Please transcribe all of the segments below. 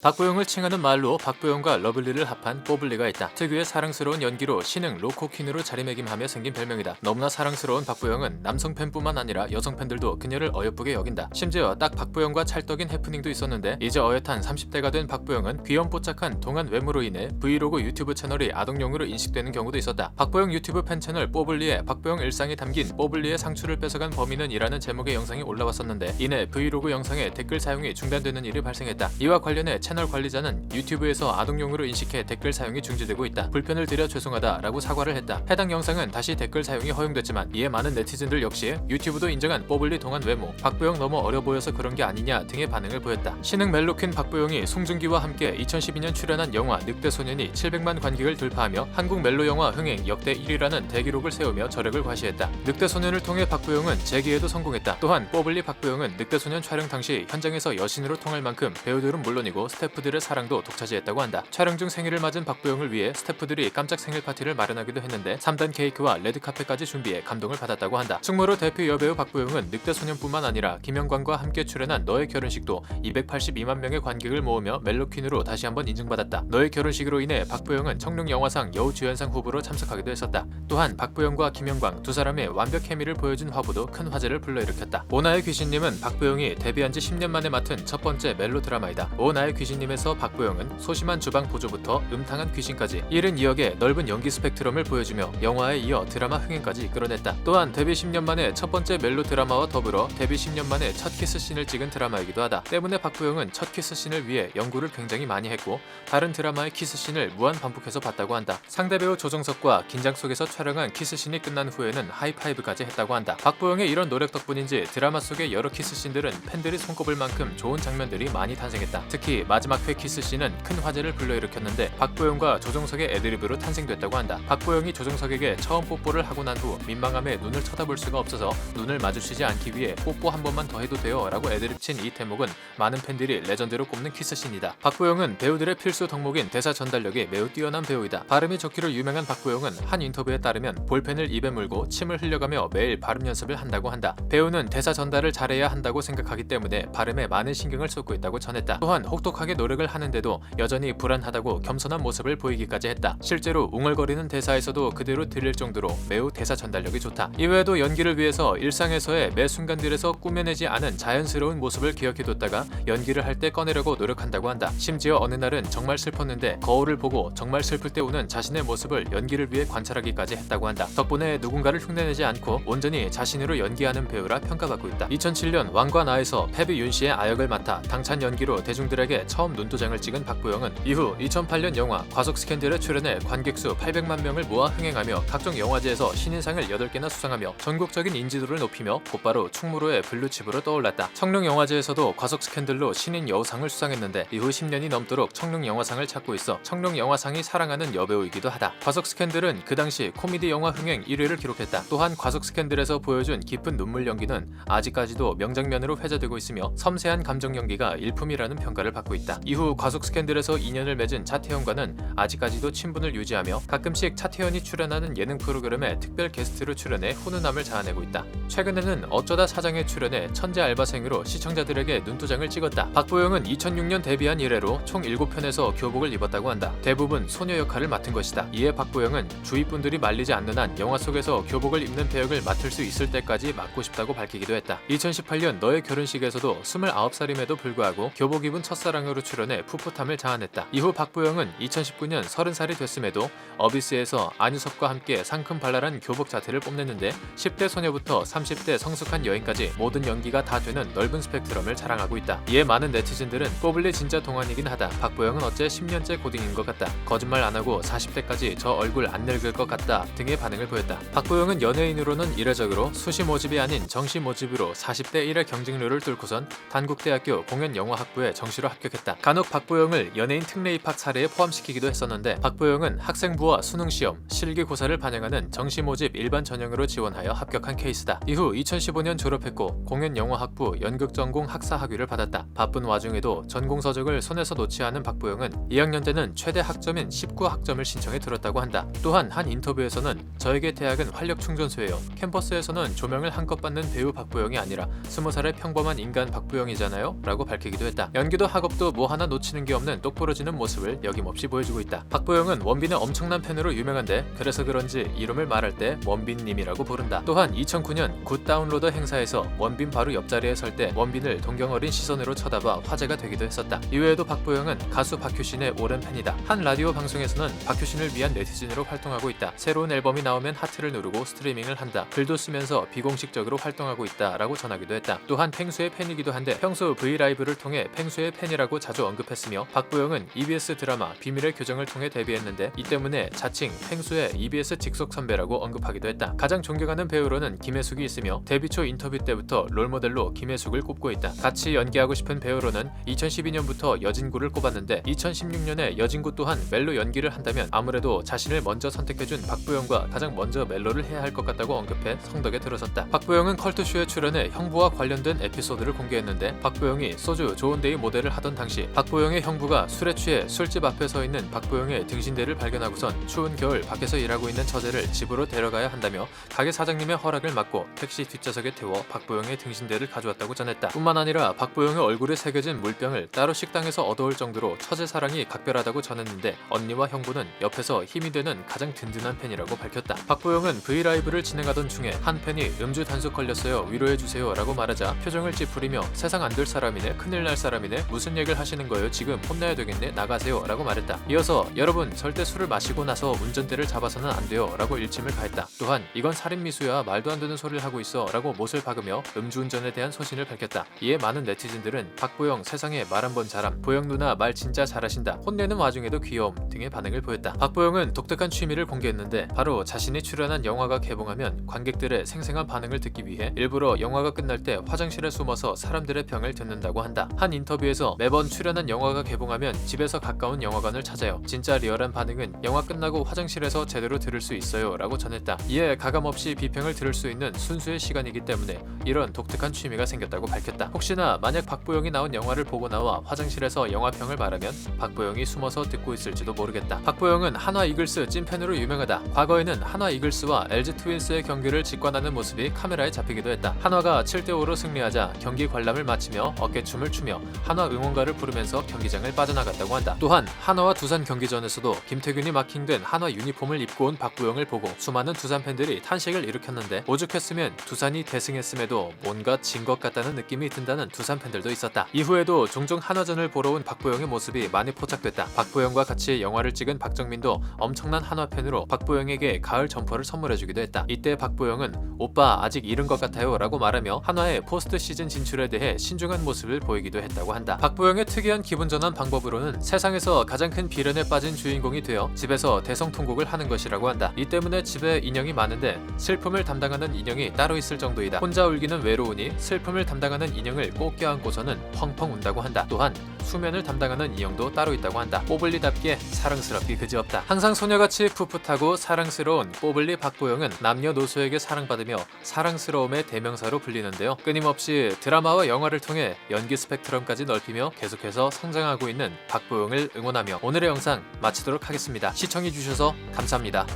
박보영을 칭하는 말로 박보영과 러블리를 합한 뽀블리가 있다. 특유의 사랑스러운 연기로 신흥 로코퀸으로 자리매김하며 생긴 별명이다. 너무나 사랑스러운 박보영은 남성 팬뿐만 아니라 여성 팬들도 그녀를 어여쁘게 여긴다. 심지어 딱 박보영과 찰떡인 해프닝도 있었는데, 이제 어엿한 30대가 된 박보영은 귀염뽀짝한 동안 외모로 인해 브이로그 유튜브 채널이 아동용으로 인식되는 경우도 있었다. 박보영 유튜브 팬 채널 뽀블리에 박보영 일상이 담긴 뽀블리의 상추를 뺏어간 범인은 이라는 제목의 영상이 올라왔었는데, 이내 브이로그 영상에 댓글 사용이 중단되는 일이 발생했다. 이와 관련해 채널 관리자는 유튜브에서 아동용으로 인식해 댓글 사용이 중지되고 있다. 불편을 드려 죄송하다 라고 사과를 했다. 해당 영상은 다시 댓글 사용이 허용됐지만, 이에 많은 네티즌들 역시 유튜브도 인정한 뽀블리 동안 외모, 박보영 너무 어려 보여서 그런 게 아니냐 등의 반응을 보였다. 신흥 멜로퀸 박보영이 송중기와 함께 2012년 출연한 영화 늑대소년이 700만 관객을 돌파하며 한국 멜로 영화 흥행 역대 1위라는 대기록을 세우며 저력을 과시했다. 늑대소년을 통해 박보영은 재기에도 성공했다. 또한 뽀블리 박보영은 늑대소년 촬영 당시 현장에서 여신으로 통할 만큼 배우들은 물론이고 스태프들의 사랑도 독차지했다고 한다. 촬영 중 생일을 맞은 박보영을 위해 스태프들이 깜짝 생일 파티를 마련하기도 했는데 3단 케이크와 레드카펫까지 준비해 감동을 받았다고 한다. 충무로 대표 여배우 박보영은 늑대소년뿐만 아니라 김영광과 함께 출연한 너의 결혼식도 282만 명의 관객을 모으며 멜로퀸으로 다시 한번 인증받았다. 너의 결혼식으로 인해 박보영은 청룡영화상 여우주연상 후보로 참석하기도 했었다. 또한 박보영과 김영광 두 사람의 완벽 케미를 보여준 화보도 큰 화제를 불러일으켰다. 오나의 귀신님은 박보영이 데뷔한 지 10년 만에 맡은 첫 번째 멜로 드라마이다. 오나의 귀신님에서 박보영은 소심한 주방 보조부터 음탕한 귀신까지 72억의 넓은 연기 스펙트럼을 보여주며 영화에 이어 드라마 흥행까지 이끌어냈다. 또한 데뷔 10년 만에 첫 번째 멜로 드라마와 더불어 데뷔 10년 만에 첫 키스씬을 찍은 드라마이기도 하다. 때문에 박보영은 첫 키스씬을 위해 연구를 굉장히 많이 했고, 다른 드라마의 키스씬을 무한 반복해서 봤다고 한다. 상대 배우 조정석과 긴장 속에서 촬영한 키스씬이 끝난 후에는 하이파이브까지 했다고 한다. 박보영의 이런 노력 덕분인지 드라마 속의 여러 키스씬들은 팬들이 손꼽을 만큼 좋은 장면들이 많이 탄생했다. 특히 마지막 회 키스씬은 큰 화제를 불러일으켰는데 박보영과 조정석의 애드리브로 탄생됐다고 한다. 박보영이 조정석에게 처음 뽀뽀를 하고 난 후 민망함에 눈을 쳐다볼 수가 없어서 눈을 마주치지 않기 위해 뽀뽀 한 번만 더 해도 돼요 라고 애드립친 이 대목은 많은 팬들이 레전드로 꼽는 키스씬이다. 박보영은 배우들의 필수 덕목인 대사 전달력이 매우 뛰어난 배우이다. 발음이 좋기로 유명한 박보영은 한 인터뷰에 따르면 볼펜을 입에 물고 침을 흘려가며 매일 발음 연습을 한다고 한다. 배우는 대사 전달을 잘해야 한다고 생각하기 때문에 발음에 많은 신경을 쏟고 있다고 전했다. 또한 혹독하게 노력을 하는데도 여전히 불안하다고 겸손한 모습을 보이기까지 했다. 실제로 웅얼거리는 대사에서도 그대로 들릴 정도로 매우 대사 전달력이 좋다. 이외에도 연기를 위해서 일상에서의 매 순간들에서 꾸며내지 않은 자연스러운 모습을 기억해뒀다가 연기를 할 때 꺼내려고 노력한다고 한다. 심지어 어느 날은 정말 슬펐는데 거울을 보고 정말 슬플 때 우는 자신의 모습을 연기를 위해 관찰하기까지 했다고 한다. 덕분에 누군가를 흉내내지 않고 온전히 자신으로 연기하는 배우라 평가받고 있다. 2007년 왕과 나에서 패비 윤씨의 아역을 맡아 당찬 연기로 대중들에게 처음 눈도장을 찍은 박보영은 이후 2008년 영화 과속 스캔들에 출연해 관객수 800만 명을 모아 흥행하며 각종 영화제에서 신인상을 8개나 수상하며 전국적인 인지도를 높이며 곧바로 충무로의 블루칩으로 떠올랐다. 청룡영화제에서도 과속 스캔들로 신인 여우상을 수상했는데 이후 10년이 넘도록 청룡영화상을 찾고 있어 청룡영화상이 사랑하는 여배우이기도 하다. 과속 스캔들은 그 당시 코미디 영화 흥행 1위를 기록했다. 또한 과속 스캔들에서 보여준 깊은 눈물 연기는 아직까지도 명장면으로 회자되고 있으며 섬세한 감정 연기가 일품이라는 평가를 받고 있다. 이후 과속 스캔들에서 인연을 맺은 차태현과는 아직까지도 친분을 유지하며 가끔씩 차태현이 출연하는 예능 프로그램에 특별 게스트로 출연해 훈훈함을 자아내고 있다. 최근에는 어쩌다 사장에 출연해 천재 알바생으로 시청자들에게 눈도장을 찍었다. 박보영은 2006년 데뷔한 이래로 총 7편에서 교복을 입었다고 한다. 대부분 소녀 역할을 맡은 것이다. 이에 박보영은 주위 분들이 말리지 않는 한 영화 속에서 교복을 입는 배역을 맡을 수 있을 때까지 맡고 싶다고 밝히기도 했다. 2018년 너의 결혼식에서도 29살임에도 불구하고 교복 입은 첫사랑으로 출연해 풋풋함을 자아냈다. 이후 박보영은 2019년 30살이 됐음에도 어비스에서 안유섭과 함께 상큼발랄한 교복 자태를 뽐냈는데 10대 소녀부터 30대 성숙한 여인까지 모든 연기가 다 되는 넓은 스펙트럼을 자랑하고 있다. 이에 많은 네티즌들은 뽀블리 진짜 동안이긴 하다. 박보영은 어째 10년째 고딩인 것 같다. 거짓말 안 하고 40대까지 저 얼굴 안 늙을 것 같다 등의 반응을 보였다. 박보영은 연예인으로는 이례적으로 수시 모집이 아닌 정시 모집으로 40대 1의 경쟁률을 뚫고선 단국대학교 공연영화학부에 정시로 합격했다. 간혹 박보영을 연예인 특례 입학 사례에 포함시키기도 했었는데 박보영은 학생부와 수능시험, 실기고사를 반영하는 정시 모집 일반 전형으로 지원하여 합격한 케이스다. 이후 2015년 졸업했고 공연영화학부 연극전공 학사학위를 받았다. 바쁜 와중에도 전공서적을 손에서 놓지 않은 박보영은 2학년 때는 최대 학점인 19학점을 신청해 들었다고 한다. 또한 한 인터뷰에서는 저에게 대학은 활력 충전소예요. 캠퍼스에서는 조명을 한껏 받는 배우 박보영이 아니라 20살의 평범한 인간 박보영이잖아요 라고 밝히기도 했다. 연기도 학업도 영화에서도 뭐 하나 놓치는 게 없는 똑부러지는 모습을 여김없이 보여주고 있다. 박보영은 원빈의 엄청난 팬으로 유명한데 그래서 그런지 이름을 말할 때 원빈님이라고 부른다. 또한 2009년 굿 다운로더 행사에서 원빈 바로 옆자리에 설 때 원빈을 동경어린 시선으로 쳐다봐 화제가 되기도 했었다. 이외에도 박보영은 가수 박효신의 오랜 팬이다. 한 라디오 방송에서는 박효신을 위한 네티즌으로 활동하고 있다. 새로운 앨범이 나오면 하트를 누르고 스트리밍을 한다. 글도 쓰면서 비공식적으로 활동하고 있다라고 전하기도 했다. 또한 펭수의 팬이기도 한데 평소 브이라이브를 통해 펭수의 팬이라고 자주 언급했으며 박보영은 EBS 드라마 비밀의 교정을 통해 데뷔했는데 이 때문에 자칭 펭수의 EBS 직속 선배라고 언급하기도 했다. 가장 존경하는 배우로는 김혜숙이 있으며 데뷔 초 인터뷰 때부터 롤모델로 김혜숙을 꼽고 있다. 같이 연기하고 싶은 배우로는 2012년부터 여진구를 꼽았는데 2016년에 여진구 또한 멜로 연기를 한다면 아무래도 자신을 먼저 선택해준 박보영과 가장 먼저 멜로를 해야 할 것 같다고 언급해 성덕에 들어섰다. 박보영은 컬투쇼에 출연해 형부와 관련된 에피소드를 공개했는데 박보영이 소주 좋은데이 모델을 하던 당시 박보영의 형부가 술에 취해 술집 앞에 서 있는 박보영의 등신대를 발견하고선 추운 겨울 밖에서 일하고 있는 처제를 집으로 데려가야 한다며 가게 사장님의 허락을 받고 택시 뒷좌석에 태워 박보영의 등신대를 가져왔다고 전했다. 뿐만 아니라 박보영의 얼굴에 새겨진 물병을 따로 식당에서 얻어올 정도로 처제 사랑이 각별하다고 전했는데 언니와 형부는 옆에서 힘이 되는 가장 든든한 팬이라고 밝혔다. 박보영은 브이라이브를 진행하던 중에 한 팬이 음주 단속 걸렸어요 위로해주세요 라고 말하자 표정을 찌푸리며 세상 안 될 사람이네 큰일 날 사람이네 무슨 얘기를 하시는 거예요 지금 혼나야 되겠네 나가세요 라고 말했다. 이어서 여러분 절대 술을 마시고 나서 운전대를 잡아서는 안 돼요 라고 일침을 가했다. 또한 이건 살인미수야 말도 안 되는 소리를 하고 있어 라고 못을 박으며 음주운전에 대한 소신을 밝혔다. 이에 많은 네티즌들은 박보영 세상에 말 한 번 잘함 보영 누나 말 진짜 잘하신다 혼내는 와중에도 귀여움 등의 반응을 보였다. 박보영은 독특한 취미를 공개했는데 바로 자신이 출연한 영화가 개봉하면 관객들의 생생한 반응을 듣기 위해 일부러 영화가 끝날 때 화장실에 숨어서 사람들의 평을 듣는다고 한다. 한 인터뷰에서 매번 출연한 영화가 개봉하면 집에서 가까운 영화관을 찾아요. 진짜 리얼한 반응은 영화 끝나고 화장실에서 제대로 들을 수 있어요 라고 전했다. 이에 가감없이 비평을 들을 수 있는 순수의 시간이기 때문에 이런 독특한 취미가 생겼다고 밝혔다. 혹시나 만약 박보영이 나온 영화를 보고 나와 화장실에서 영화평을 말하면 박보영이 숨어서 듣고 있을지도 모르겠다. 박보영은 한화 이글스 찐팬으로 유명하다. 과거에는 한화 이글스와 LG 트윈스의 경기를 직관하는 모습이 카메라에 잡히기도 했다. 한화가 7대5로 승리하자 경기 관람을 마치며 어깨춤을 추며 한화 응원가를 부르면서 경기장을 빠져나갔다고 한다. 또한 한화와 두산 경기전에서도 김태균이 마킹된 한화 유니폼을 입고 온 박보영을 보고 수많은 두산 팬들이 탄식을 일으켰는데 오죽했으면 두산이 대승했음에도 뭔가 진 것 같다는 느낌이 든다는 두산 팬들도 있었다. 이후에도 종종 한화전을 보러 온 박보영의 모습이 많이 포착됐다. 박보영과 같이 영화를 찍은 박정민도 엄청난 한화 팬으로 박보영에게 가을 점퍼를 선물해주기도 했다. 이때 박보영은 오빠 아직 이른 것 같아요 라고 말하며 한화의 포스트 시즌 진출에 대해 신중한 모습을 보이기도 했다고 한다. 박보영의 특이한 기분 전환 방법으로는 세상에서 가장 큰 비련에 빠진 주인공이 되어 집에서 대성통곡을 하는 것이라고 한다. 이 때문에 집에 인형이 많은데 슬픔을 담당하는 인형이 따로 있을 정도이다. 혼자 울기는 외로우니 슬픔을 담당하는 인형을 꼭 껴안고서는 펑펑 운다고 한다. 또한 수면을 담당하는 인형도 따로 있다고 한다. 뽀블리답게 사랑스럽기 그지없다. 항상 소녀같이 풋풋하고 사랑스러운 뽀블리 박보영은 남녀노소에게 사랑받으며 사랑스러움의 대명사로 불리는데요. 끊임없이 드라마와 영화를 통해 연기 스펙트럼까지 넓히며 계속해서 성장하고 있는 박보영을 응원하며 오늘의 영상 마치도록 하겠습니다. 시청해주셔서 감사합니다.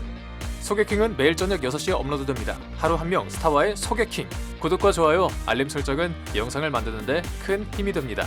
소개킹은 매일 저녁 6시에 업로드됩니다. 하루 한 명 스타와의 소개킹. 구독과 좋아요, 알림 설정은 영상을 만드는데 큰 힘이 됩니다.